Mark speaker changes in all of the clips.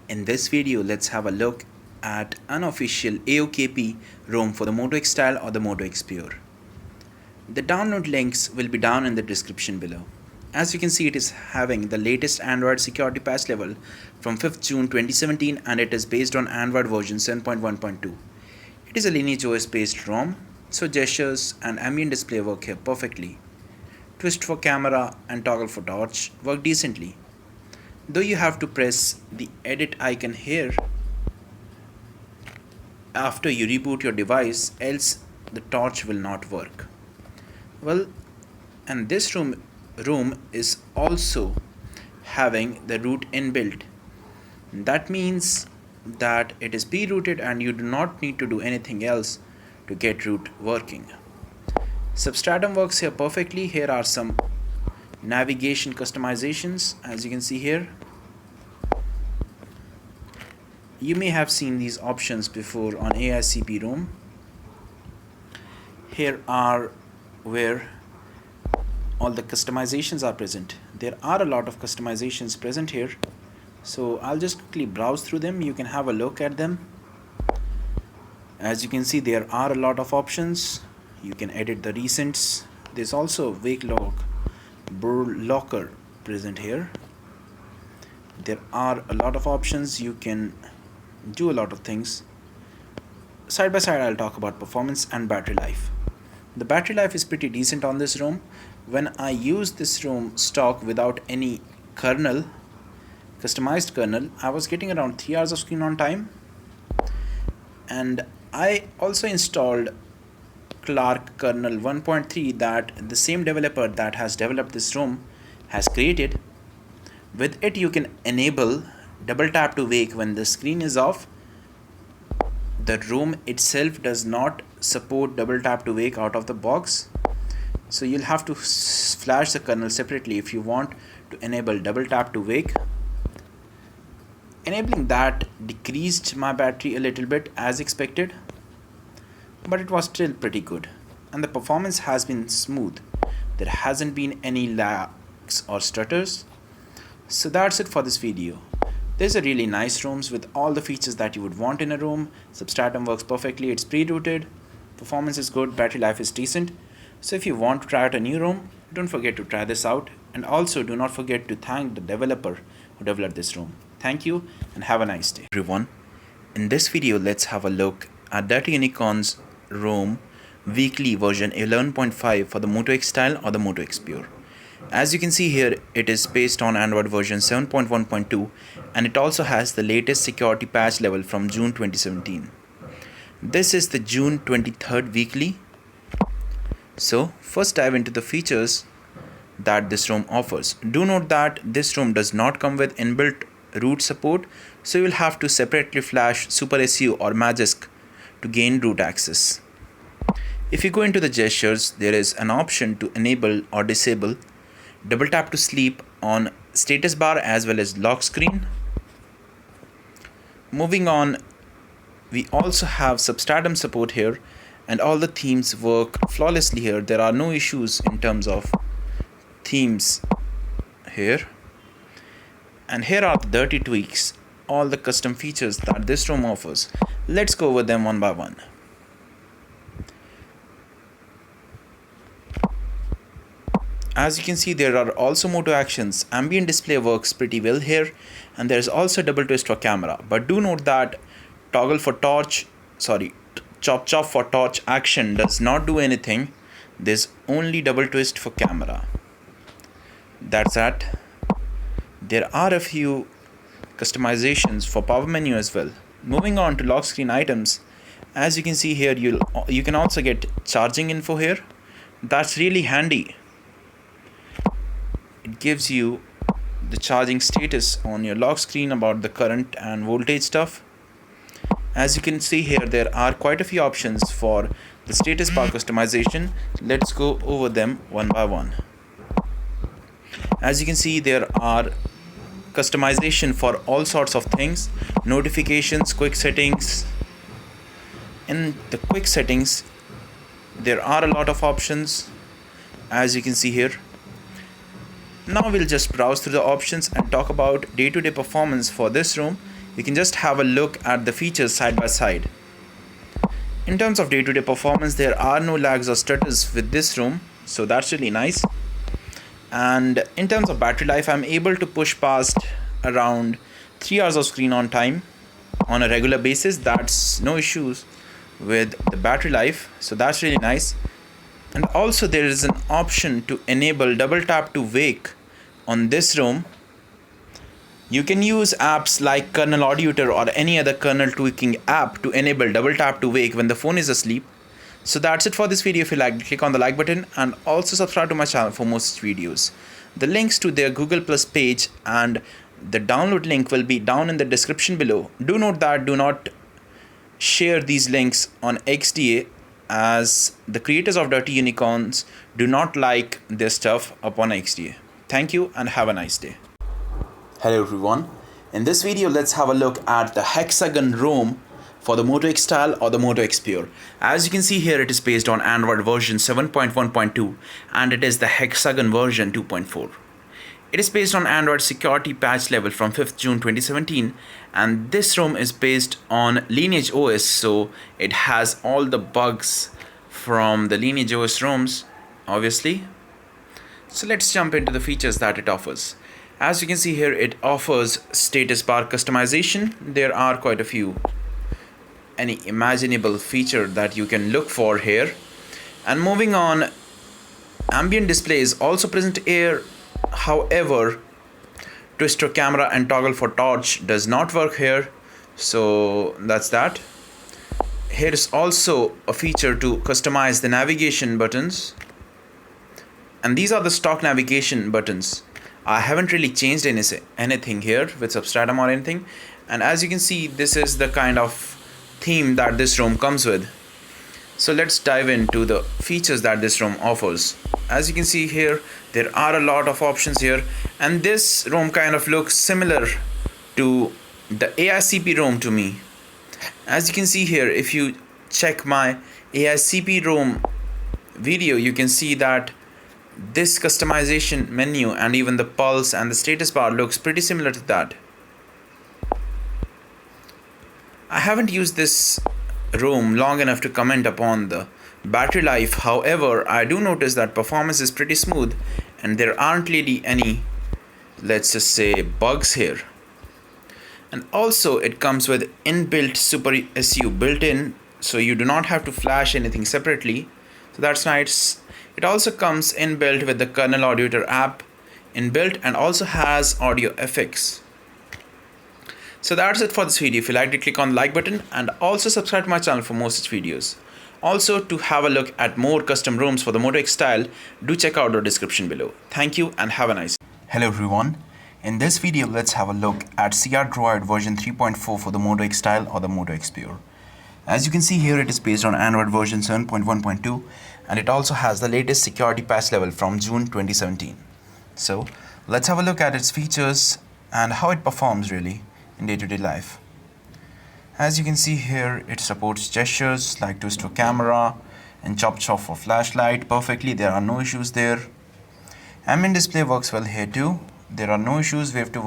Speaker 1: In this video, let's have a look at unofficial AOKP ROM for the Moto X Style or the Moto X Pure. The download links will be down in the description below. As you can see, it is having the latest Android security patch level from 5th June 2017 and it is based on Android version 7.1.2. It is a LineageOS based ROM, so gestures and ambient display work here perfectly. Twist for camera and toggle for torch work decently, though you have to press the edit icon here after you reboot your device, else the torch will not work. Well, and this room is also having the root inbuilt. That means that it is pre-rooted and you do not need to do anything else to get root working. Substratum works here perfectly. Here are some navigation customizations, as you can see here. You may have seen these options before on AICP ROM. Here are where all the customizations are present. There are a lot of customizations present here, so I'll just quickly browse through them. You can have a look at them. As you can see, there are a lot of options. You can edit the recents. There's also wake lock, burr locker present here. There are a lot of options. You can do a lot of things. Side by side, I'll talk about performance and battery life. The battery life is pretty decent on this ROM. When I use this ROM stock without any kernel, customized kernel, I was getting around 3 hours of screen on time. And I also installed Clark kernel 1.3 that the same developer that has developed this ROM has created. With it, you can enable double tap to wake when the screen is off. The ROM itself does not support double tap to wake out of the box, so you'll have to flash the kernel separately if you want to enable double tap to wake. Enabling that decreased my battery a little bit as expected, but it was still pretty good, and the performance has been smooth. There hasn't been any lags or stutters. So that's it for this video. There's a really nice ROMs with all the features that you would want in a ROM. Substratum works perfectly, it's pre-rooted, performance is good, battery life is decent. So if you want to try out a new ROM, don't forget to try this out, and also do not forget to thank the developer who developed this ROM. Thank you and have a nice day. Everyone, in this video let's have a look at that Unicorns ROM weekly version 11.5 for the Moto X Style or the Moto X Pure. As you can see here, it is based on Android version 7.1.2 and it also has the latest security patch level from June 2017. This is the June 23rd weekly. So first dive into the features that this ROM offers. Do note that this ROM does not come with inbuilt root support, so you will have to separately flash Super SU or Magisk to gain root access. If you go into the gestures, there is an option to enable or disable double tap to sleep on status bar as well as lock screen. Moving on, we also have substratum support here and all the themes work flawlessly here. There are no issues in terms of themes here. And here are the dirty tweaks, all the custom features that this ROM offers. Let's go over them one by one. As you can see, there are also moto actions. Ambient display works pretty well here, and there's also double twist for camera. But do note that chop for torch action does not do anything. There's only double twist for camera. That's that. There are a few customizations for power menu as well. Moving on to lock screen items, as you can see here, you can also get charging info here. That's really handy. It gives you the charging status on your lock screen about the current and voltage stuff. As you can see here, there are quite a few options for the status bar customization. Let's go over them one by one. As you can see, there are customization for all sorts of things, notifications, quick settings. In the quick settings, there are a lot of options, as you can see here. Now we'll just browse through the options and talk about day-to-day performance for this ROM You can just have a look at the features side by side. In terms of day-to-day performance, there are no lags or stutters with this ROM, so that's really nice. And in terms of battery life, I'm able to push past around 3 hours of screen on time on a regular basis. That's no issues with the battery life, so that's really nice. And also there is an option to enable double tap to wake on this ROM. You can use apps like Kernel Auditor or any other kernel tweaking app to enable double tap to wake when the phone is asleep. So that's it for this video. If you liked, click on the like button and also subscribe to my channel for more such videos. The links to their Google Plus page and the download link will be down in the description below. Do note that do not share these links on XDA, as the creators of Dirty Unicorns do not like their stuff upon XDA. Thank you and have a nice day. Hello everyone. In this video, let's have a look at the Hexagon ROM for the Moto X Style or the Moto X Pure. As you can see here, it is based on Android version 7.1.2 and it is the Hexagon version 2.4. It is based on Android security patch level from 5th June 2017, and this ROM is based on LineageOS, so it has all the bugs from the LineageOS ROMs, obviously. So let's jump into the features that it offers. As you can see here, it offers status bar customization. There are quite a few, any imaginable feature that you can look for here. And moving on, ambient display is also present here. However, twister camera and toggle for torch does not work here, so that's that. Here is also a feature to customize the navigation buttons, and these are the stock navigation buttons. I haven't really changed anything here with substratum or anything, and as you can see, this is the kind of theme that this ROM comes with. So let's dive into the features that this ROM offers. As you can see here, there are a lot of options here, and this ROM kind of looks similar to the AICP ROM to me. As you can see here, if you check my AICP ROM video, you can see that this customization menu and even the pulse and the status bar looks pretty similar to that. I haven't used this ROM long enough to comment upon the battery life. However, I do notice that performance is pretty smooth and there aren't really any, let's just say, bugs here. And also it comes with inbuilt Super SU built in, so you do not have to flash anything separately, so that's nice. It also comes inbuilt with the Kernel Auditor app inbuilt and also has audio effects. So that's it for this video. If you liked it, click on the like button and also subscribe to my channel for more such videos. Also, to have a look at more custom ROMs for the Moto X Style, do check out the description below. Thank you and have a nice day. Hello everyone. In this video, let's have a look at CRDroid version 3.4 for the Moto X Style or the Moto X Pure. As you can see here, it is based on Android version 7.1.2 and it also has the latest security patch level from June 2017. So let's have a look at its features and how it performs really in day-to-day life. As you can see here, it supports gestures like twist to camera and chop chop for flashlight perfectly. There are no issues there. Ambient display works well here too. There are no issues. Wave to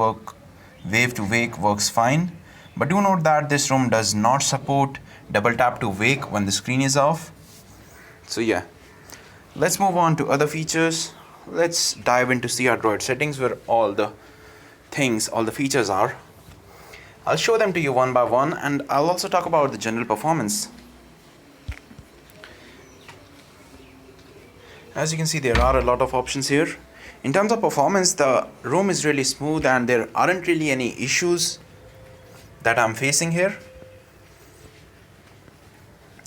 Speaker 1: wake works fine. But do note that this ROM does not support double tap to wake when the screen is off. So yeah, let's move on to other features. Let's dive into CRDroid settings where all the features are. I'll show them to you one by one and I'll also talk about the general performance. As you can see, there are a lot of options here. In terms of performance, the ROM is really smooth and there aren't really any issues that I'm facing here.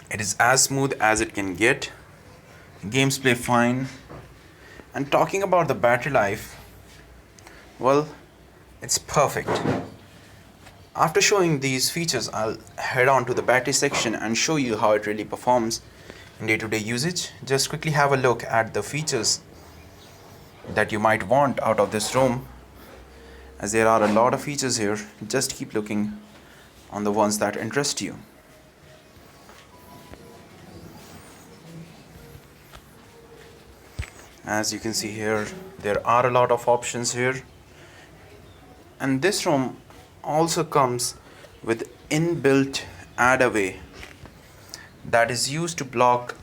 Speaker 1: It is as smooth as it can get. Games play fine. And talking about the battery life, well, it's perfect. After showing these features, I'll head on to the battery section and show you how it really performs in day-to-day usage. Just quickly have a look at the features that you might want out of this ROM, as there are a lot of features here. Just keep looking on the ones that interest you. As you can see here, there are a lot of options here, and this ROM also comes with inbuilt ad away that is used to block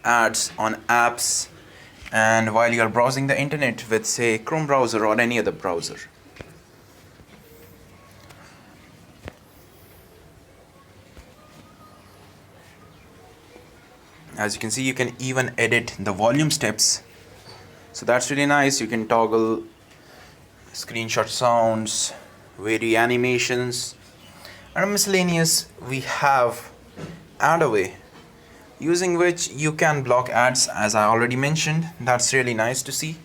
Speaker 1: ads on apps and while you are browsing the internet with, say, Chrome browser or any other browser. As you can see, you can even edit the volume steps, so that's really nice. You can toggle screenshot sounds, vary animations, and miscellaneous. We have ad away, using which you can block ads, as I already mentioned. That's really nice to see.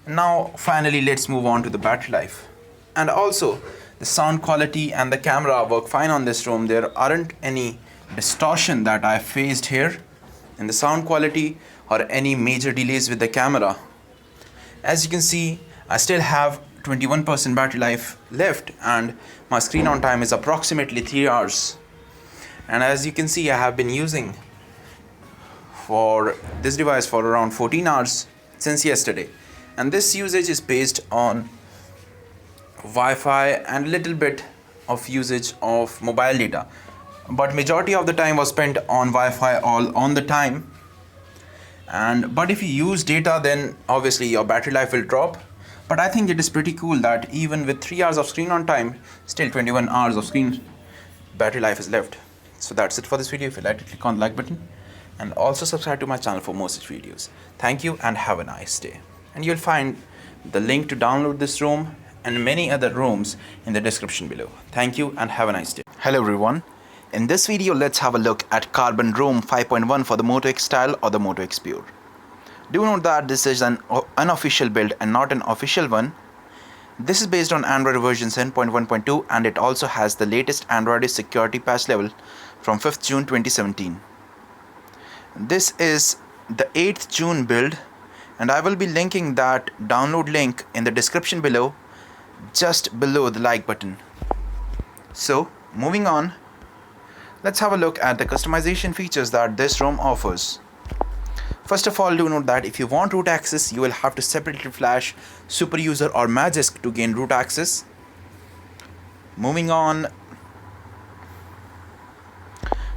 Speaker 1: Now finally, let's move on to the battery life. And also the sound quality and the camera work fine on this ROM. There aren't any distortion that I faced here in the sound quality or any major delays with the camera. As you can see, I still have 21% battery life left and my screen on time is approximately 3 hours. And as you can see, I have been using for this device for around 14 hours since yesterday, and this usage is based on Wi-Fi and a little bit of usage of mobile data, but majority of the time was spent on Wi-Fi all on the time. But if you use data, then obviously your battery life will drop. But I think it is pretty cool that even with 3 hours of screen on time, still 21 hours of screen battery life is left. So that's it for this video. If you liked it, click on the like button and also subscribe to my channel for more such videos. Thank you and have a nice day. And you'll find the link to download this ROM and many other ROMs in the description below. Thank you and have a nice day. Hello everyone. In this video, let's have a look at Carbon ROM 5.1 for the Moto X Style or the Moto X Pure. Do note that this is an unofficial build and not an official one. This is based on Android version 7.1.2 and it also has the latest Android security patch level from 5th June 2017. This is the 8th June build and I will be linking that download link in the description below, just below the like button. So moving on, let's have a look at the customization features that this ROM offers. First of all, do note that if you want root access, you will have to separately flash SuperUser or Magisk to gain root access. Moving on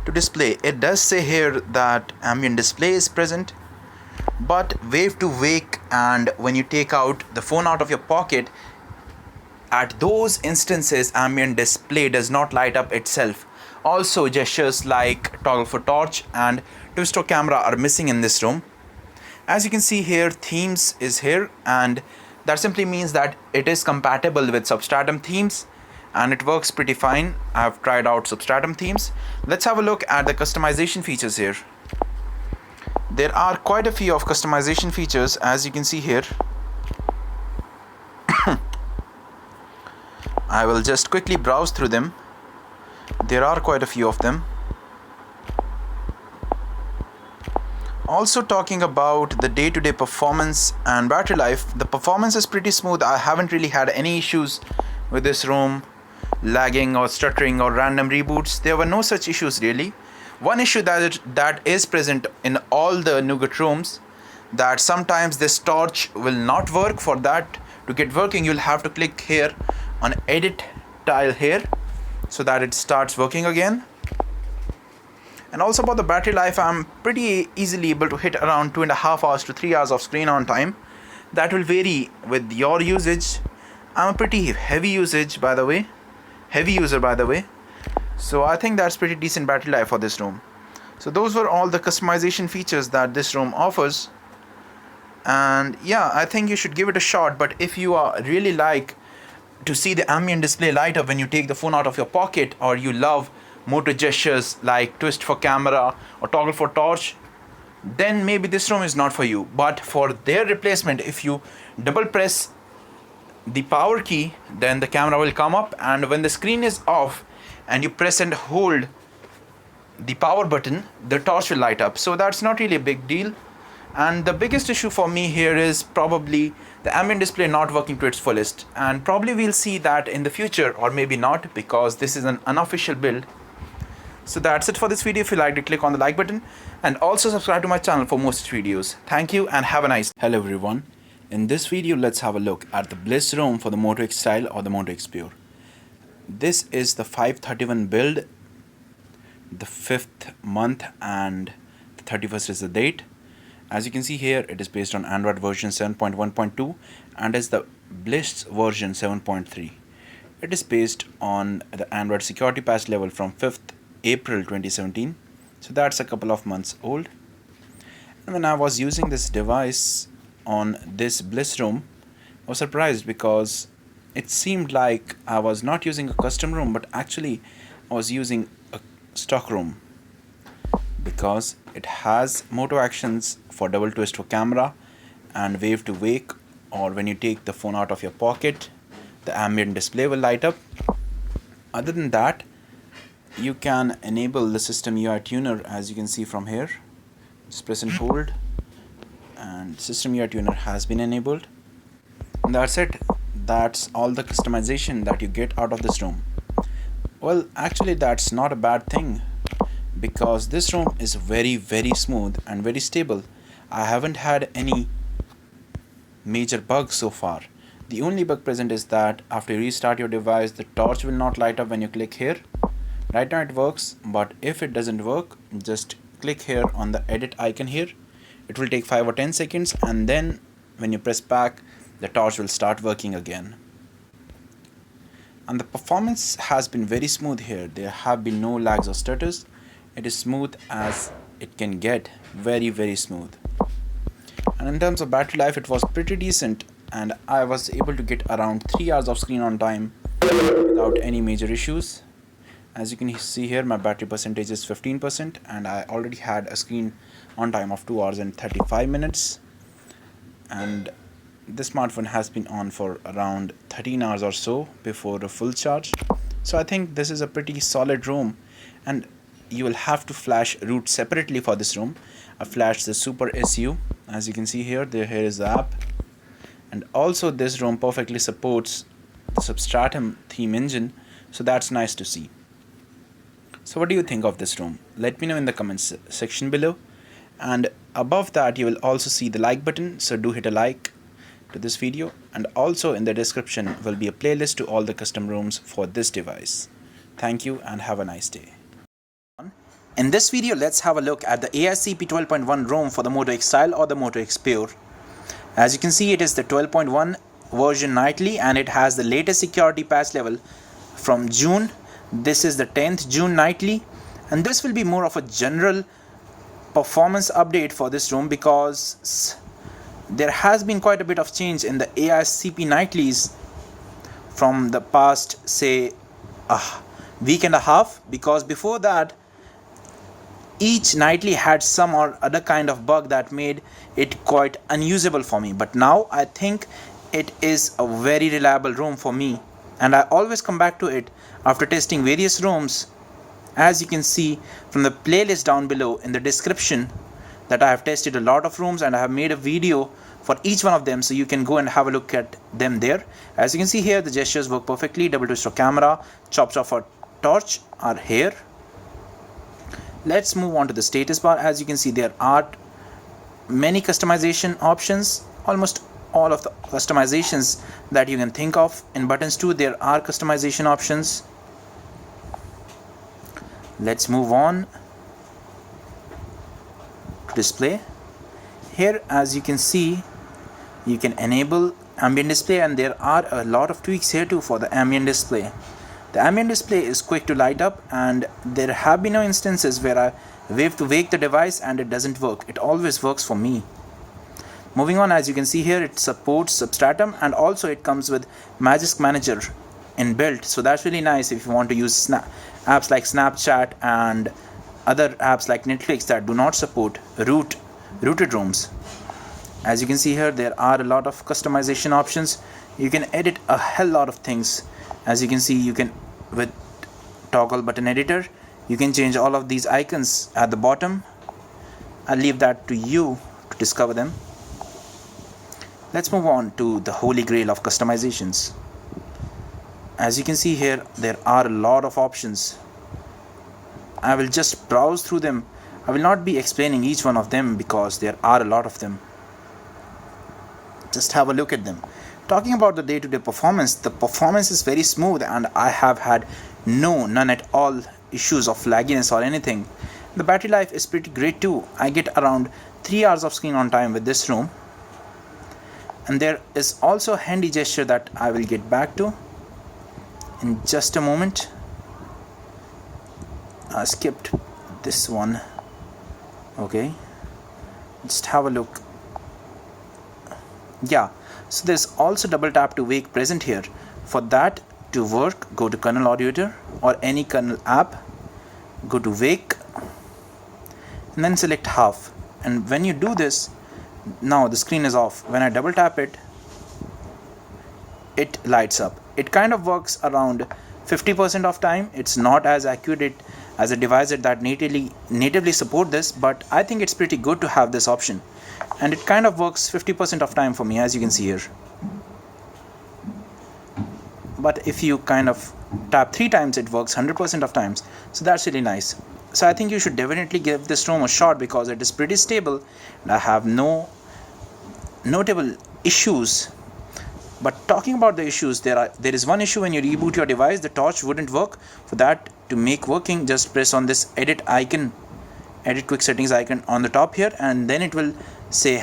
Speaker 1: to display, it does say here that ambient display is present, but wave to wake and when you take out the phone out of your pocket, at those instances ambient display does not light up itself. Also, gestures like toggle for torch and twist to camera are missing in this ROM. As you can see here, themes is here and that simply means that it is compatible with Substratum themes and it works pretty fine. I have tried out Substratum themes. Let's have a look at the customization features here. There are quite a few of customization features, as you can see here. I will just quickly browse through them. There are quite a few of them. Also, talking about the day-to-day performance and battery life, the performance is pretty smooth. I haven't really had any issues with this ROM, lagging or stuttering or random reboots. There were no such issues really. One issue that is present in all the Nougat ROMs, that sometimes this torch will not work. For that to get working, you'll have to click here on edit tile here so that it starts working again. And also about the battery life, I'm pretty easily able to hit around 2.5 hours to 3 hours of screen on time. That will vary with your usage. I'm a pretty heavy user by the way. So I think that's pretty decent battery life for this ROM. So those were all the customization features that this ROM offers. And yeah, I think you should give it a shot. But if you are really like to see the ambient display light up when you take the phone out of your pocket, or you love motor gestures like twist for camera or toggle for torch, then maybe this ROM is not for you. But for their replacement, if you double press the power key, then the camera will come up, and when the screen is off and you press and hold the power button, the torch will light up. So that's not really a big deal. And the biggest issue for me here is probably the ambient display not working to its fullest, and probably we'll see that in the future, or maybe not, because this is an unofficial build. So that's it for this video. If you liked it, click on the like button and also subscribe to my channel for more such videos. Thank you and have a nice day. Hello everyone. In this video, let's have a look at the Bliss ROM for the Moto X Style or the Moto X Pure. This is the 531 build, the 5th month, and the 31st is the date. As you can see here, it is based on Android version 7.1.2 and is the Bliss version 7.3. It is based on the Android security patch level from 5th April 2017, so that's a couple of months old. And when I was using this device on this Bliss ROM, I was surprised because it seemed like I was not using a custom ROM, but actually I was using a stock ROM, because it has Moto actions for double twist for camera and wave to wake, or when you take the phone out of your pocket, the ambient display will light up. Other than that, you can enable the system UI tuner, as you can see from here. Just press and hold, and system UI tuner has been enabled. And that's it. That's all the customization that you get out of this ROM. Well, actually that's not a bad thing, because this ROM is very smooth and very stable. I haven't had any major bugs so far. The only bug present is that after you restart your device, the torch will not light up when you click here. Right now it works, but if it doesn't work, just click here on the edit icon here. It will take 5 or 10 seconds, and then when you press back, the torch will start working again. And the performance has been very smooth here. There have been no lags or stutters. It is smooth as it can get, very smooth. And in terms of battery life, it was pretty decent, and I was able to get around 3 hours of screen on time without any major issues. As you can see here, my battery percentage is 15%, and I already had a screen on time of 2 hours and 35 minutes. And this smartphone has been on for around 13 hours or so before a full charge. So I think this is a pretty solid ROM, and you will have to flash root separately for this ROM. I flashed the Super SU. As you can see here, here is the app. And also this ROM perfectly supports the Substratum theme engine, so that's nice to see. So what do you think of this ROM? Let me know in the comments section below. And above that you will also see the like button, so do hit a like to this video, and also in the description will be a playlist to all the custom ROMs for this device. Thank you and have a nice day. In this video, let's have a look at the AICP 12.1 ROM for the Moto X Style or the Moto X Pure. As you can see, it is the 12.1 version nightly, and it has the latest security patch level from June. This is the 10th June nightly, and this will be more of a general performance update for this ROM, because there has been quite a bit of change in the AICP nightlies from the past, say, a week and a half, because before that each nightly had some or other kind of bug that made it quite unusable for me. But now I think it is a very reliable ROM for me, and I always come back to it after testing various ROMs. As you can see from the playlist down below in the description, that I have tested a lot of ROMs and I have made a video for each one of them, so you can go and have a look at them there. As you can see here, the gestures work perfectly. Double twist for camera, chops off for torch are here. Let's move on to the status bar. As you can see, there are many customization options, almost all of the customizations that you can think of. In buttons too, there are customization options. Let's move on to display. Here, as you can see, you can enable ambient display, and there are a lot of tweaks here too for the ambient display. The ambient display is quick to light up, and there have been no instances where I wave to wake the device and it doesn't work. It always works for me. Moving on, as you can see here, it supports Substratum, and also it comes with Magic Manager inbuilt, so that's really nice if you want to use apps like Snapchat and other apps like Netflix that do not support rooted ROMs. As you can see here, there are a lot of customization options. You can edit a hell lot of things. As you can see, you can, with toggle button editor, you can change all of these icons at the bottom. I'll leave that to you to discover them. Let's move on to the holy grail of customizations. As you can see here, there are a lot of options. I will just browse through them. I will not be explaining each one of them because there are a lot of them. Just have a look at them. Talking about the day-to-day performance, the performance is very smooth and I have had none at all issues of lagginess or anything. The battery life is pretty great too. I get around 3 hours of screen on time with this ROM. And there is also a handy gesture that I will get back to in just a moment. I skipped this one. Okay, just have a look. Yeah, so there's also double tap to wake present here. For that to work, go to kernel auditor or any kernel app, go to wake and then select half. And when you do this, now the screen is off. When I double tap it, it lights up. It kind of works around 50% of time. It's not as accurate as a device that natively support this, but I think it's pretty good to have this option. And it kind of works 50% of time for me, as you can see here. But if you kind of tap 3 times, it works 100% of times. So that's really nice. So I think you should definitely give this ROM a shot because it is pretty stable and I have no notable issues. But talking about the issues, there is one issue when you reboot your device, the torch wouldn't work. For that to make working, just press on this edit quick settings icon on the top here, and then it will say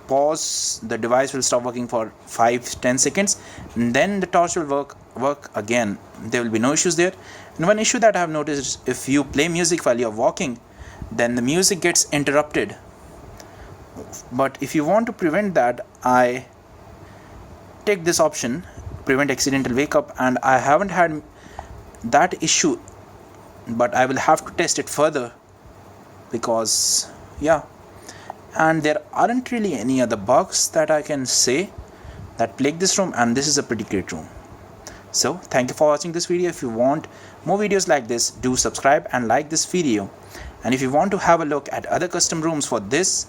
Speaker 1: pause. The device will stop working for 5-10 seconds, and then the torch will work again. There will be no issues there. And one issue that I have noticed is if you play music while you're walking, then the music gets interrupted. But if you want to prevent that, I take this option, prevent accidental wake up, and I haven't had that issue, but I will have to test it further because yeah. And there aren't really any other bugs that I can say that plague this ROM, and this is a pretty great ROM. So thank you for watching this video. If you want more videos like this, do subscribe and like this video. And if you want to have a look at other custom ROMs for this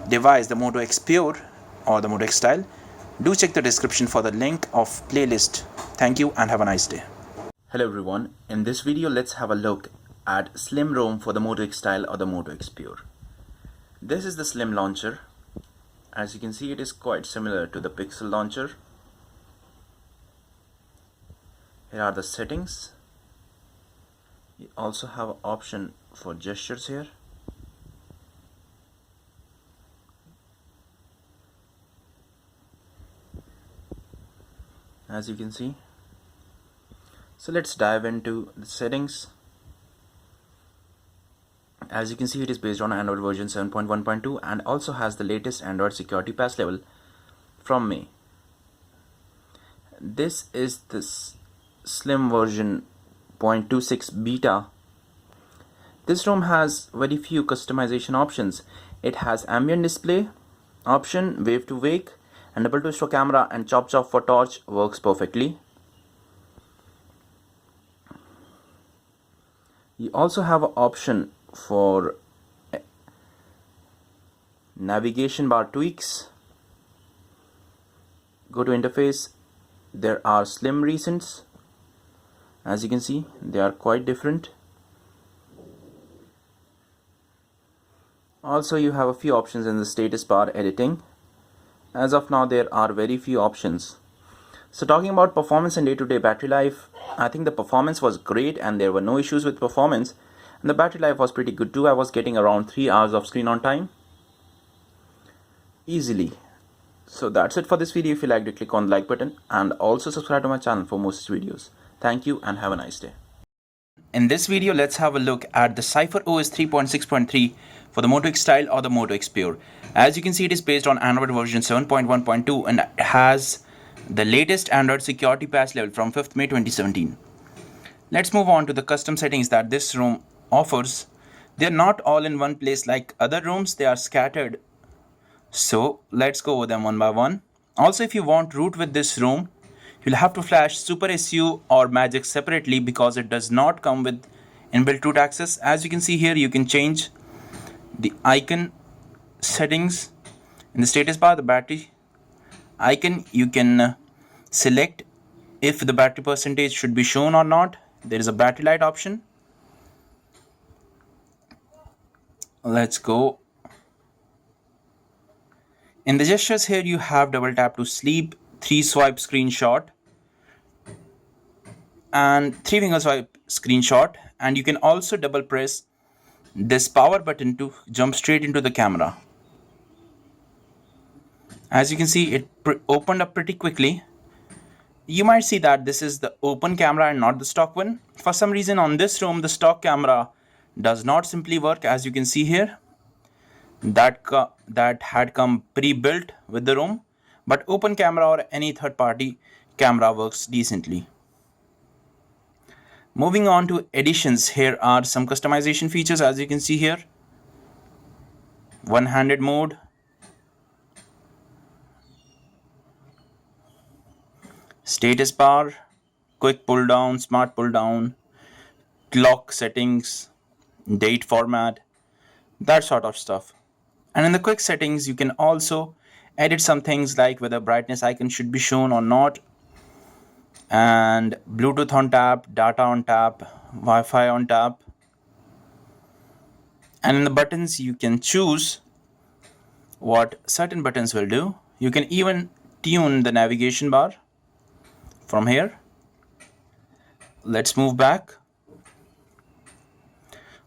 Speaker 1: device, the Moto X Pure or the Moto X Style, do check the description for the link of playlist. Thank you and have a nice day. Hello everyone. In this video, let's have a look at Slim ROM for the Moto X Style or the Moto X Pure. This is the Slim launcher. As you can see, it is quite similar to the Pixel launcher. Here are the settings. You also have an option for gestures here. As you can see. So let's dive into the settings. As you can see, it is based on Android version 7.1.2 and also has the latest Android security patch level from May. This is the Slim version 0.26 beta. This ROM has very few customization options. It has ambient display option, wave to wake, and double twist for camera, and chop for torch works perfectly. You also have an option for navigation bar tweaks. Go to interface. There are slim recents. As you can see, they are quite different. Also, you have a few options in the status bar editing. As of now, there are very few options. So talking about performance and day-to-day battery life, I think the performance was great and there were no issues with performance. And the battery life was pretty good too. I was getting around 3 hours of screen on time easily. So that's it for this video. If you liked it, click on the like button and also subscribe to my channel for more such videos. Thank you and have a nice day. In this video, let's have a look at the Cipher OS 3.6.3 for the Moto X Style or the Moto X Pure. As you can see, it is based on Android version 7.1.2 and it has the latest Android security patch level from 5th May 2017. Let's move on to the custom settings that this ROM offers. They're not all in one place like other ROMs, they are scattered. So let's go over them one by one. Also, if you want root with this ROM, you'll have to flash Super SU or Magic separately because it does not come with inbuilt root access. As you can see here, you can change the icon settings in the status bar. The battery icon, you can select if the battery percentage should be shown or not. There is a battery light option. Let's go. In the gestures here, you have double tap to sleep, 3 swipe screenshot and 3 finger swipe screenshot, and you can also double press this power button to jump straight into the camera. As you can see, it opened up pretty quickly. You might see that this is the open camera and not the stock one. For some reason on this ROM, the stock camera does not simply work. As you can see here, that had come pre-built with the ROM, but open camera or any third-party camera works decently. Moving on to additions, here are some customization features. As you can see here, one-handed mode, status bar, quick pull down, smart pull down, clock settings, date format, that sort of stuff. And in the quick settings, you can also edit some things like whether brightness icon should be shown or not, and Bluetooth on tap, data on tap, Wi-Fi on tap. And in the buttons, you can choose what certain buttons will do. You can even tune the navigation bar from here. Let's move back.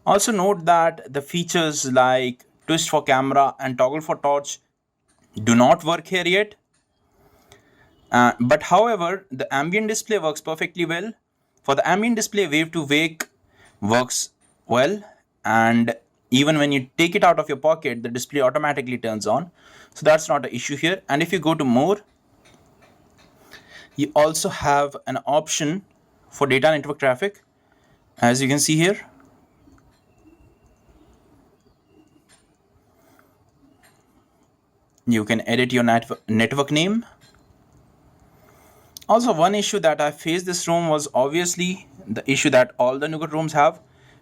Speaker 1: Also note that the features like twist for camera and toggle for torch do not work here yet. But however, the ambient display works perfectly well. For the ambient display, wave to wake works well, and even when you take it out of your pocket, the display automatically turns on. So that's not an issue here. And if you go to more, you also have an option for data network traffic. As you can see here, you can edit your network name. Also, one issue that I faced this ROM was obviously the issue that all the Nougat ROMs have.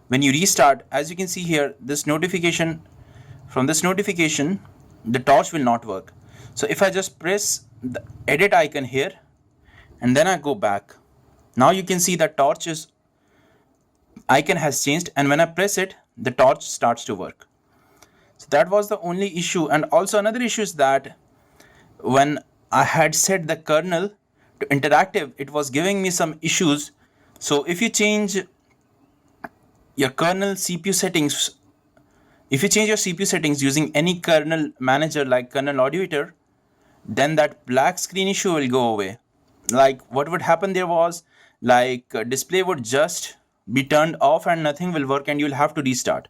Speaker 1: When you restart, as you can see here, this notification, from this notification, the torch will not work. So if I just press the edit icon here and then I go back, now you can see that torch's icon has changed, and when I press it, the torch starts to work. So that was the only issue. And also another issue is that when I had set the kernel to interactive, it was giving me some issues. So if you change your kernel CPU settings, if you change your CPU settings using any kernel manager like kernel auditor, then that black screen issue will go away. Like what would happen there was like display would just be turned off and nothing will work and you'll have to restart.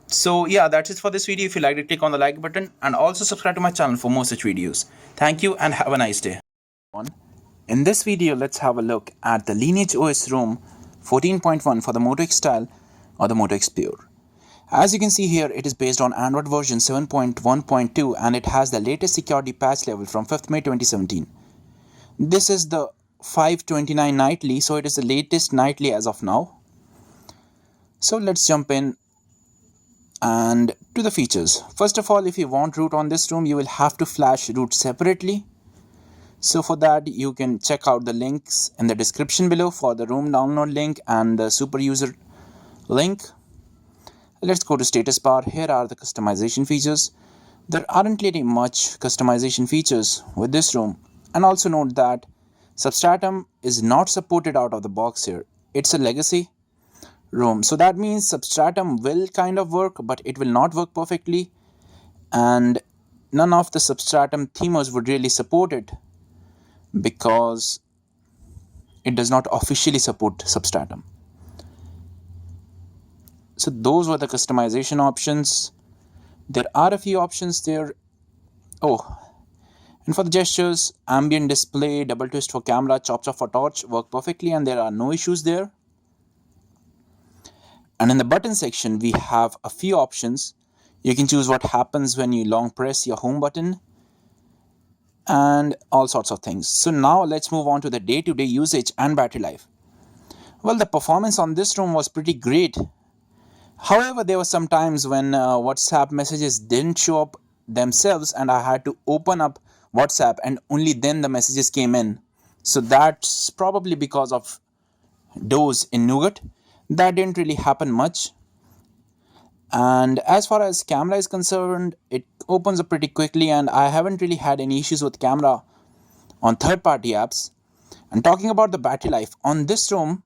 Speaker 1: So yeah, that's it for this video. If you liked it, click on the like button and also subscribe to my channel for more such videos. Thank you and have a nice day. In this video, let's have a look at the LineageOS ROM 14.1 for the Moto X Style or the Moto X Pure. As you can see here, it is based on Android version 7.1.2 and it has the latest security patch level from 5th May 2017. This is the 529 nightly, so it is the latest nightly as of now. So let's jump in and to the features. First of all, if you want root on this ROM, you will have to flash root separately. So for that, you can check out the links in the description below for the ROM download link and the super user link. Let's go to status bar. Here are the customization features. There aren't really much customization features with this ROM. And also note that Substratum is not supported out of the box here. It's a legacy ROM. So that means Substratum will kind of work, but it will not work perfectly. And none of the Substratum themers would really support it because it does not officially support Substratum. So those were the customization options. There are a few options there. And for the gestures, ambient display, double twist for camera, chop for torch work perfectly and there are no issues there. And in the button section, we have a few options. You can choose what happens when you long press your home button and all sorts of things. So now let's move on to the day-to-day usage and battery life. Well, the performance on this ROM was pretty great. However, there were some times when WhatsApp messages didn't show up themselves and I had to open up WhatsApp and only then the messages came in. So that's probably because of DOS in Nougat. That didn't really happen much. And as far as camera is concerned, it opens up pretty quickly and I haven't really had any issues with camera on third-party apps. And talking about the battery life, on this ROM,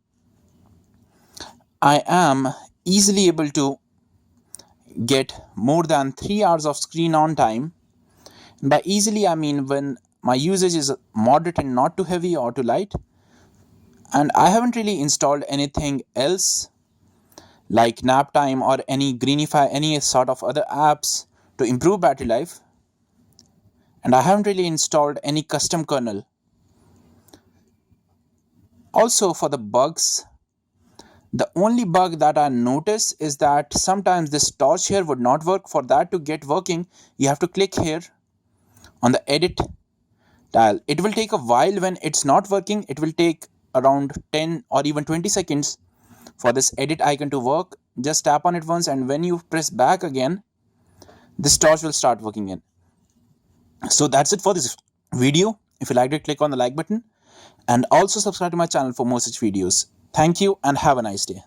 Speaker 1: I am easily able to get more than 3 hours of screen on time. And by easily, I mean when my usage is moderate and not too heavy or too light. And I haven't really installed anything else like Naptime or any Greenify, any sort of other apps to improve battery life. And I haven't really installed any custom kernel. Also, for the bugs, the only bug that I notice is that sometimes this torch here would not work. For that to get working, you have to click here on the edit dial. It will take a while when it's not working. It will take around 10 or even 20 seconds for this edit icon to work. Just tap on it once, and when you press back again, this torch will start working again. So that's it for this video. If you liked it, click on the like button and also subscribe to my channel for more such videos. Thank you and have a nice day.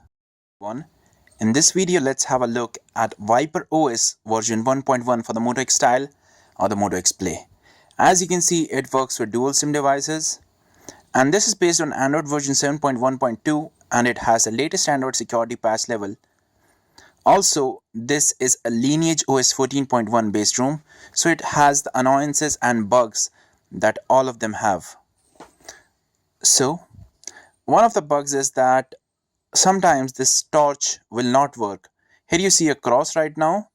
Speaker 1: In this video, let's have a look at Viper OS version 1.1 for the Moto X Style or the Moto X Play. As you can see, it works with dual SIM devices, and this is based on Android version 7.1.2, and it has the latest Android security patch level. Also, this is a LineageOS 14.1 based ROM, so it has the annoyances and bugs that all of them have. So, one of the bugs is that sometimes this torch will not work. Here you see a cross right now.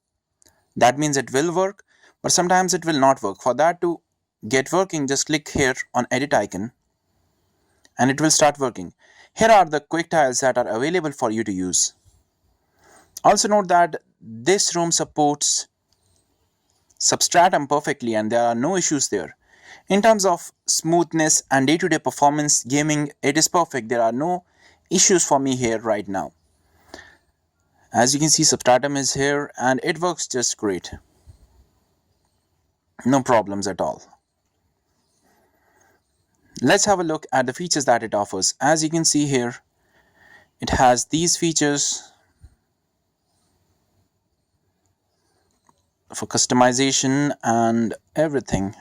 Speaker 1: That means it will work, but sometimes it will not work. For that to get working, just click here on edit icon and it will start working. Here are the quick tiles that are available for you to use. Also note that this ROM supports Substratum perfectly and there are no issues there. In terms of smoothness and day-to-day performance gaming, it is perfect. There are no issues for me here right now. As you can see, Substratum is here and it works just great. No problems at all. Let's have a look at the features that it offers. As you can see here, it has these features for customization and everything.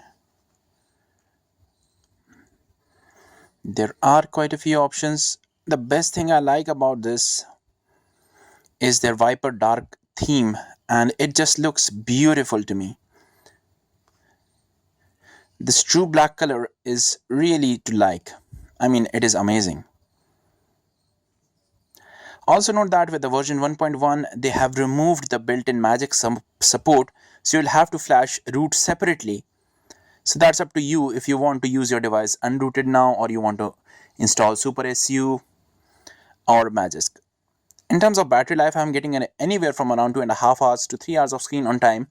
Speaker 1: There are quite a few options. The best thing I like about this is their Viper dark theme, and it just looks beautiful to me. This true black color is really to like. I mean, it is amazing. Also note that with the version 1.1, they have removed the built-in magic support, so you'll have to flash root separately. So that's up to you if you want to use your device unrooted now or you want to install Super SU or Magisk. In terms of battery life, I'm getting anywhere from around 2.5 hours to 3 hours of screen on time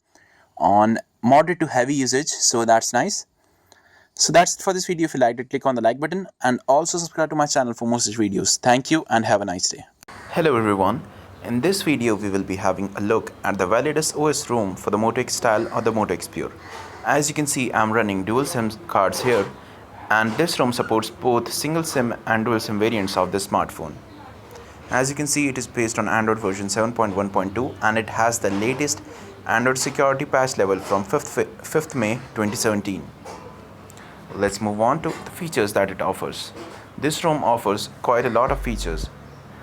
Speaker 1: on moderate to heavy usage, so that's nice. So that's it for this video. If you liked it, click on the like button and also subscribe to my channel for more such videos. Thank you and have a nice day. Hello everyone. In this video, we will be having a look at the Validus OS ROM for the Moto X Style or the Moto X Pure. As you can see, I'm running dual SIM cards here, and this ROM supports both single SIM and dual SIM variants of the smartphone. As you can see, it is based on Android version 7.1.2 and it has the latest Android security patch level from 5th May 2017. Let's move on to the features that it offers. This ROM offers quite a lot of features,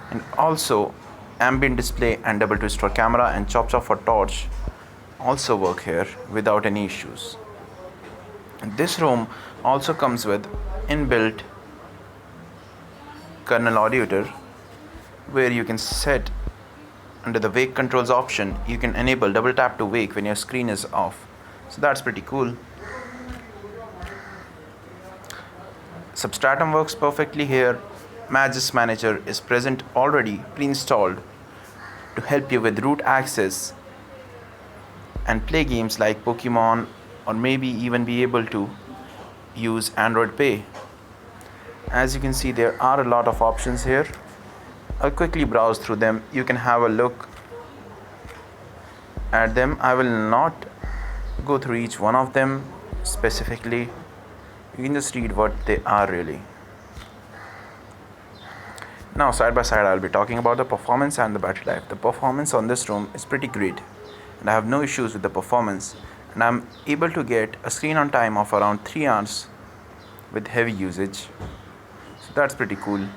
Speaker 1: and also ambient display and double twist for camera and chop for torch also work here without any issues. This ROM also comes with inbuilt kernel audiator, where you can set under the wake controls option, you can enable double tap to wake when your screen is off. So that's pretty cool. Substratum works perfectly here. Magisk Manager is present already pre-installed to help you with root access and play games like Pokemon, or maybe even be able to use Android Pay. As you can see, there are a lot of options here. I'll quickly browse through them. You can have a look at them. I will not go through each one of them specifically. You can just read what they are really. Now, side by side, I'll be talking about the performance and the battery life. The performance on this ROM is pretty great, and I have no issues with the performance, and I'm able to get a screen on time of around 3 hours with heavy usage. So that's pretty cool.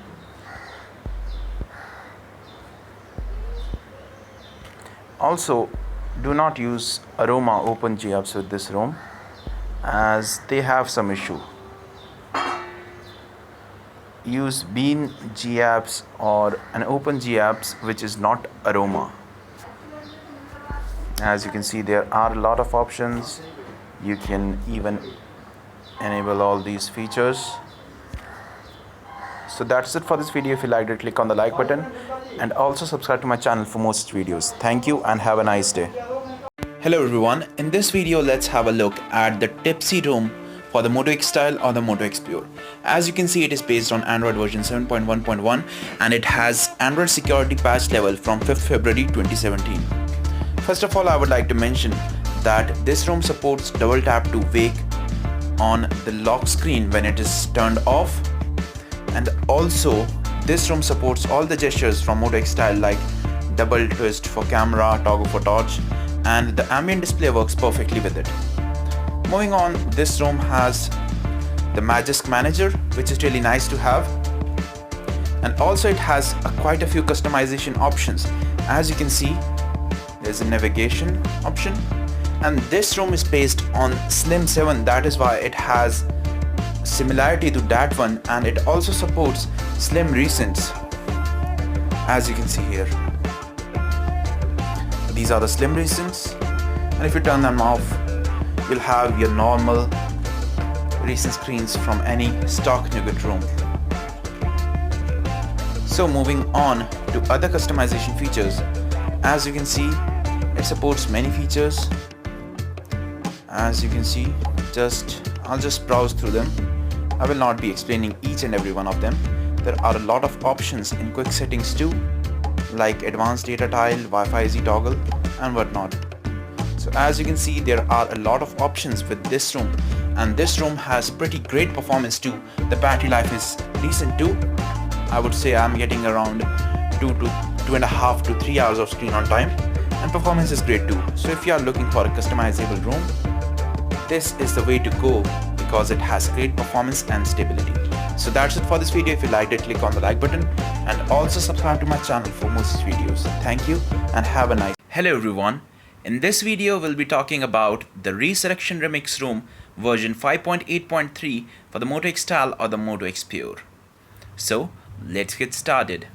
Speaker 1: Also, do not use Aroma OpenGApps with this ROM as they have some issue. Use Bean GApps or an OpenGApps which is not Aroma. As you can see, there are a lot of options. You can even enable all these features. So that's it for this video. If you liked it, click on the like button and also subscribe to my channel for more such videos. Thank you and have a nice day. Hello everyone, in this video let's have a look at the Tipsy ROM for the Moto X Style or the Moto X Pure. As you can see, it is based on Android version 7.1.1 and it has Android security patch level from 5th February 2017. First of all, I would like to mention that this ROM supports double tap to wake on the lock screen when it is turned off, and also this ROM supports all the gestures from Moto X Style like double twist for camera, toggle for torch, and the ambient display works perfectly with it. Moving on, this ROM has the Magisk Manager, which is really nice to have, and also it has quite a few customization options. As you can see, there's a navigation option, and this ROM is based on Slim 7, that is why it has similarity to that one, and it also supports Slim recents. As you can see here, these are the Slim recents, and if you turn them off, you'll have your normal recent screens from any stock Nougat ROM. So moving on to other customization features, as you can see, it supports many features. As you can see, I'll just browse through them. I will not be explaining each and every one of them. There are a lot of options in quick settings too, like advanced data tile, Wi-Fi Z toggle and whatnot. So as you can see, there are a lot of options with this ROM, and this ROM has pretty great performance too. The battery life is decent too. I would say I'm getting around 2.5 to 3 hours of screen on time, and performance is great too. So if you are looking for a customizable ROM, this is the way to go because it has great performance and stability. So that's it for this video. If you liked it, click on the like button and also subscribe to my channel for more such videos. Thank you and have a nice day. Hello everyone. In this video, we'll be talking about the Resurrection Remix ROM version 5.8.3 for the Moto X Style or the Moto X Pure. So let's get started.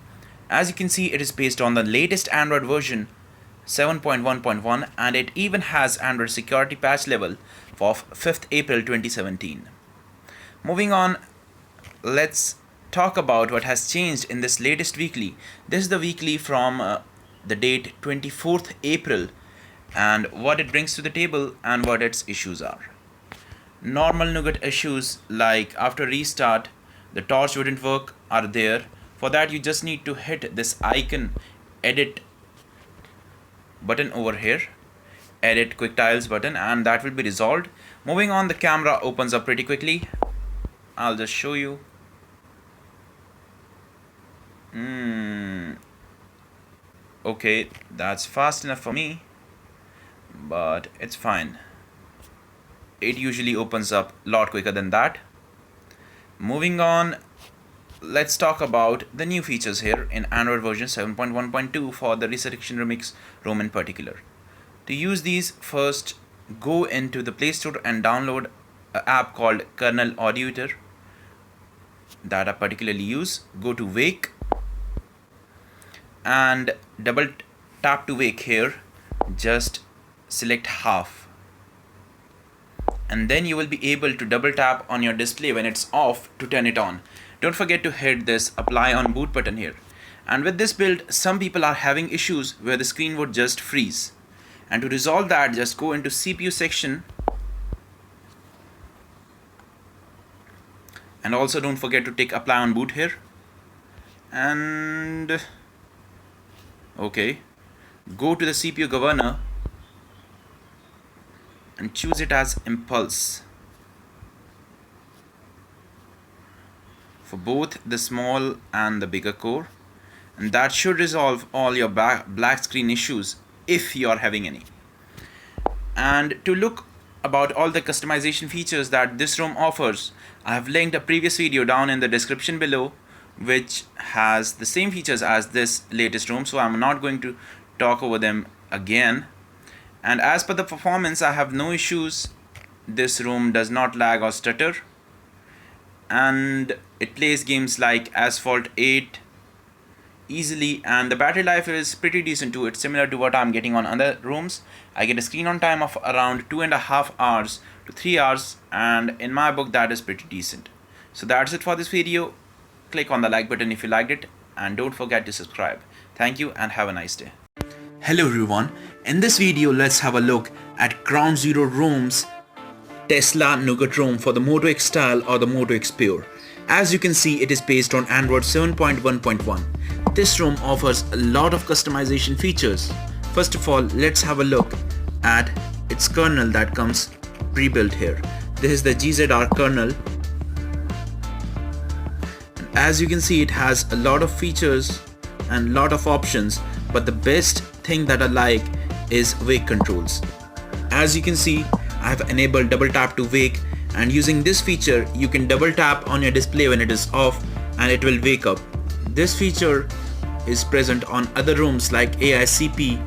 Speaker 1: As you can see, it is based on the latest Android version 7.1.1 and it even has Android security patch level of 5th April 2017. Moving on, let's talk about what has changed in this latest weekly. This is the weekly from the date 24th April and what it brings to the table and what its issues are. Normal Nougat issues like after restart the torch wouldn't work are there. For that you just need to hit this icon edit button over here, edit quick tiles button, and that will be resolved. Moving on, the camera opens up pretty quickly. I'll just show you. Okay, that's fast enough for me, but it's fine. It usually opens up a lot quicker than that. Moving on, let's talk about the new features here in Android version 7.1.2 for the Resurrection Remix ROM in particular. To use these, first go into the Play Store and download an app called Kernel Auditor that I particularly use. Go to Wake and double tap to wake here. Just select half, and then you will be able to double tap on your display when it's off to turn it on. Don't forget to hit this apply on boot button here. And with this build, some people are having issues where the screen would just freeze. And to resolve that, just go into CPU section. And also don't forget to take apply on boot here. And okay, go to the CPU governor and choose it as impulse for both the small and the bigger core, and that should resolve all your black screen issues if you are having any. And to look about all the customization features that this ROM offers, I have linked a previous video down in the description below which has the same features as this latest ROM, so I'm not going to talk over them again. And as per the performance, I have no issues. This ROM does not lag or stutter, and it plays games like Asphalt 8 easily, and the battery life is pretty decent too. It's similar to what I'm getting on other ROMs. I get a screen on time of around 2.5 hours to 3 hours, and in my book that is pretty decent. So that's it for this video. Click on the like button if you liked it, and don't forget to subscribe. Thank you and have a nice day. Hello everyone, in this video let's have a look at Ground Zero ROM's Tesla Nougat ROM for the Moto X Style or the Moto X Pure. As you can see, it is based on Android 7.1.1. This ROM offers a lot of customization features. First of all, let's have a look at its kernel that comes pre-built here. This is the GZR kernel. As you can see, it has a lot of features and lot of options, but the best thing that I like is wake controls. As you can see, I have enabled double tap to wake, and using this feature you can double tap on your display when it is off and it will wake up. This feature is present on other ROMs like AICP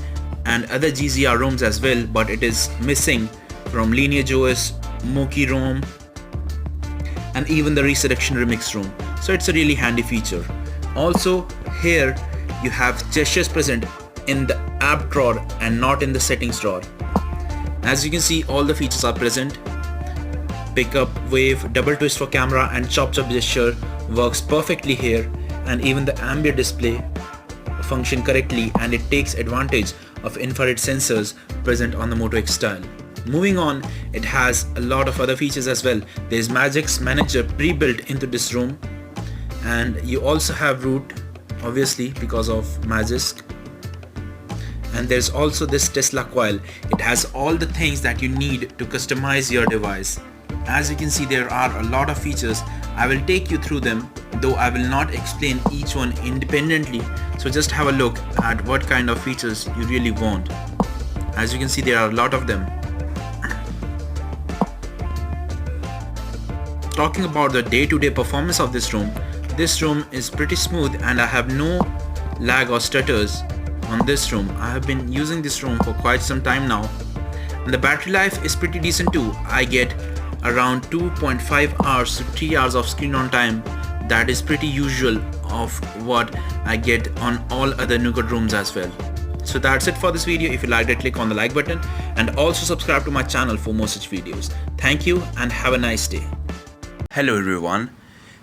Speaker 1: and other GZR ROMs as well, but it is missing from LineageOS, Mokee ROM, and even the Resurrection Remix ROM. So it's a really handy feature. Also here you have gestures present in the app drawer and not in the settings drawer. As you can see, all the features are present. Pickup, wave, double twist for camera and chop chop gesture works perfectly here, and even the ambient display function correctly, and it takes advantage of infrared sensors present on the Moto X Style. Moving on, it has a lot of other features as well. There is Magic's Manager pre-built into this ROM, and you also have root, obviously because of Magisk. And there's also this Tesla coil. It has all the things that you need to customize your device. As you can see, there are a lot of features. I will take you through them, though I will not explain each one independently. So just have a look at what kind of features you really want. As you can see, there are a lot of them. Talking about the day-to-day performance of this ROM is pretty smooth, and I have no lag or stutters on this ROM. I have been using this ROM for quite some time now, and the battery life is pretty decent too. I get around 2.5 hours to 3 hours of screen on time. That is pretty usual of what I get on all other Nougat ROMs as well. So that's it for this video. If you liked it, click on the like button and also subscribe to my channel for more such videos. Thank you and have a nice day. Hello everyone.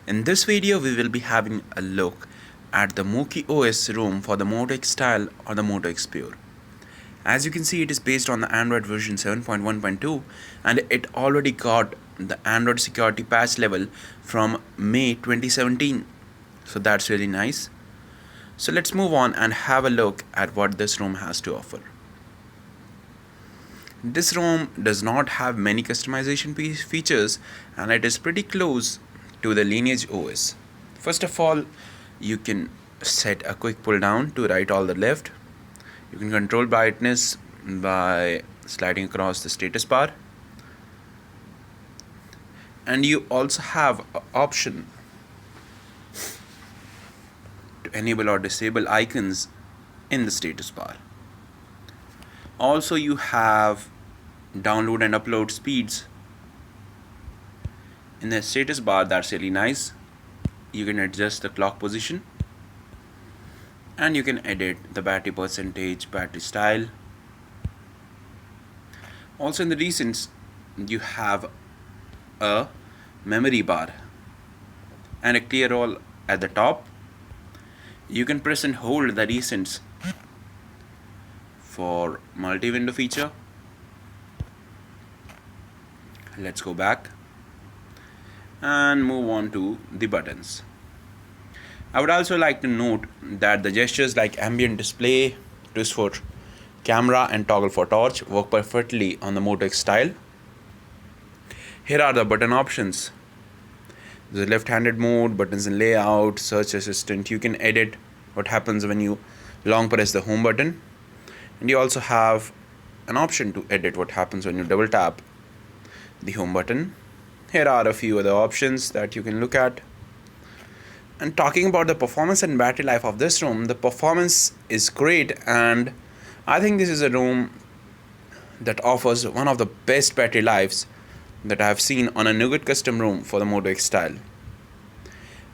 Speaker 1: In this video we will be having a look at the Mokee OS ROM for the Moto X Style or the Moto X Pure. As you can see, it is based on the Android version 7.1.2, and it already got the Android security patch level from May 2017. So that's really nice. So let's move on and have a look at what this ROM has to offer. This ROM does not have many customization features, and it is pretty close to the LineageOS. First of all, you can set a quick pull down to right or the left. You can control brightness by sliding across the status bar, and you also have an option to enable or disable icons in the status bar. Also, you have download and upload speeds in the status bar. That's really nice. You can adjust the clock position, and you can edit the battery percentage, battery style. Also in the recents, you have a memory bar and a clear all at the top. You can press and hold the recents for multi-window feature. Let's go back and move on to the buttons. I would also like to note that the gestures like ambient display, twist for camera and toggle for torch work perfectly on the Moto X Style. Here are the button options. The left-handed mode, buttons and layout, search assistant. You can edit what happens when you long press the home button, and you also have an option to edit what happens when you double tap the home button. Here are a few other options that you can look at. And talking about the performance and battery life of this ROM, the performance is great, and I think this is a ROM that offers one of the best battery lives that I have seen on a Nougat custom ROM for the Moto X Style.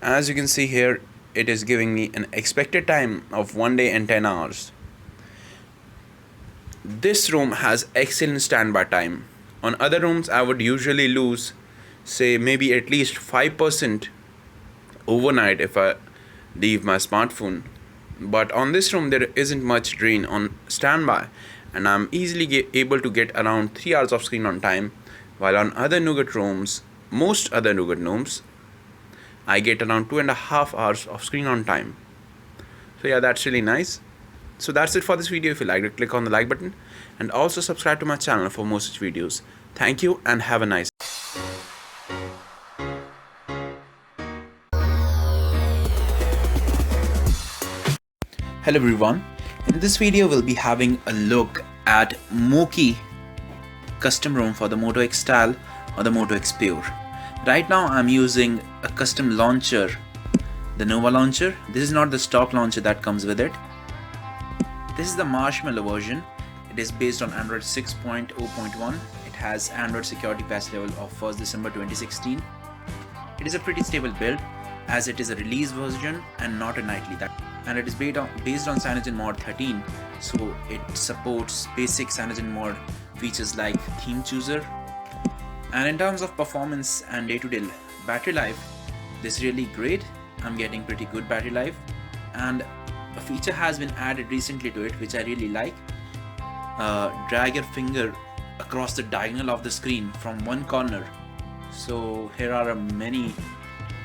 Speaker 1: As you can see here, it is giving me an expected time of 1 day and 10 hours. This ROM has excellent standby time. On other ROMs, I would usually lose, say, maybe at least 5% overnight if I leave my smartphone. But on this ROM, there isn't much drain on standby, and I'm easily able to get around 3 hours of screen on time, while on other Nougat ROMs, most other Nougat ROMs, I get around 2.5 hours of screen on time. So yeah, that's really nice. So that's it for this video. If you liked it, click on the like button and also subscribe to my channel for more such videos. Thank you and have a nice day. Hello everyone. In this video we'll be having a look at Mokee custom ROM for the Moto X Style or the Moto X Pure. Right now I'm using a custom launcher, the Nova launcher. This is not the stock launcher that comes with it. This is the Marshmallow version. It is based on Android 6.0.1. It has Android security patch level of 1st December 2016. It is a pretty stable build as it is a release version and not a nightly. And it is based on CyanogenMod 13, so it supports basic CyanogenMod features like theme chooser. And in terms of performance and day-to-day battery life, this is really great. I'm getting pretty good battery life, and a feature has been added recently to it which I really like. Drag your finger across the diagonal of the screen from one corner. So here are many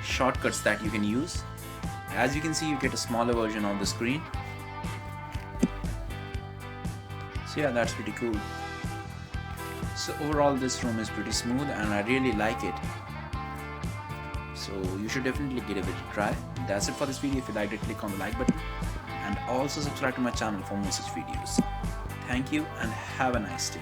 Speaker 1: shortcuts that you can use. As you can see, you get a smaller version of the screen. So yeah, that's pretty cool. So overall this ROM is pretty smooth and I really like it. So you should definitely give it a try. That's it for this video. If you liked it, click on the like button and also subscribe to my channel for more such videos. Thank you and have a nice day.